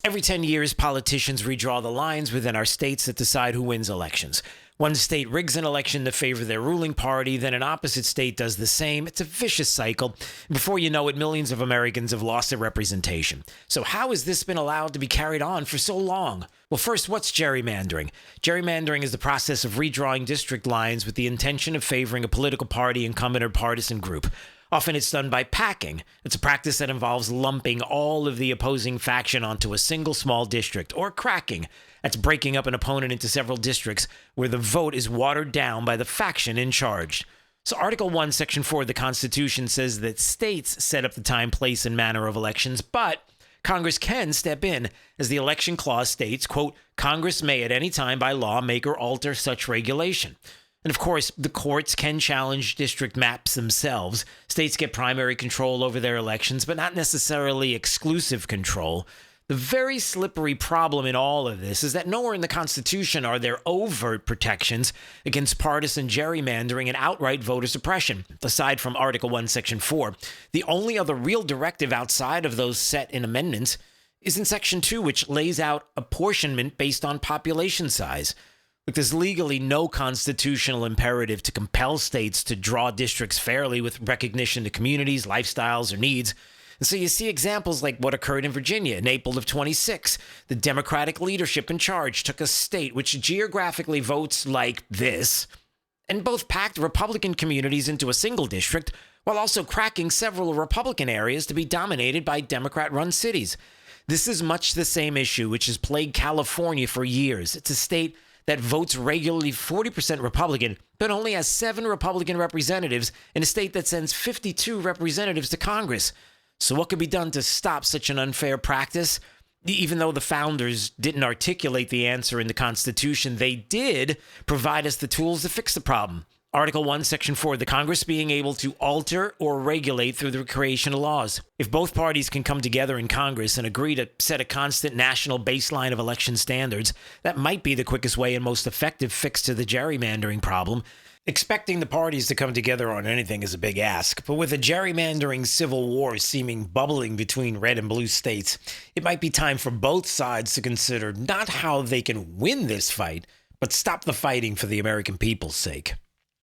Every 10 years, politicians redraw the lines within our states that decide who wins elections. One state rigs an election to favor their ruling party, then an opposite state does the same. It's a vicious cycle. Before you know it, millions of Americans have lost their representation. So how has this been allowed to be carried on for so long? Well, first, what's gerrymandering? Gerrymandering is the process of redrawing district lines with the intention of favoring a political party, incumbent, or partisan group. Often it's done by packing. It's a practice that involves lumping all of the opposing faction onto a single small district, or cracking. That's breaking up an opponent into several districts where the vote is watered down by the faction in charge. So Article 1, Section 4 of the Constitution says that states set up the time, place, and manner of elections, but Congress can step in. As the election clause states, quote, Congress may at any time by law make or alter such regulation. And of course, the courts can challenge district maps themselves. States get primary control over their elections, but not necessarily exclusive control. The very slippery problem in all of this is that nowhere in the Constitution are there overt protections against partisan gerrymandering and outright voter suppression, aside from Article 1, Section 4. The only other real directive outside of those set in amendments is in Section 2, which lays out apportionment based on population size. Look, there's legally no constitutional imperative to compel states to draw districts fairly with recognition to communities, lifestyles, or needs. And so you see examples like what occurred in Virginia in April of 26. The Democratic leadership in charge took a state which geographically votes like this and both packed Republican communities into a single district while also cracking several Republican areas to be dominated by Democrat-run cities. This is much the same issue which has plagued California for years. It's a state that votes regularly 40% Republican, but only has 7 Republican representatives in a state that sends 52 representatives to Congress. So what could be done to stop such an unfair practice? Even though the founders didn't articulate the answer in the Constitution, they did provide us the tools to fix the problem. Article 1, Section 4, the Congress being able to alter or regulate through the creation of laws. If both parties can come together in Congress and agree to set a constant national baseline of election standards, that might be the quickest way and most effective fix to the gerrymandering problem. Expecting the parties to come together on anything is a big ask, but with a gerrymandering civil war seeming bubbling between red and blue states, it might be time for both sides to consider not how they can win this fight, but stop the fighting for the American people's sake.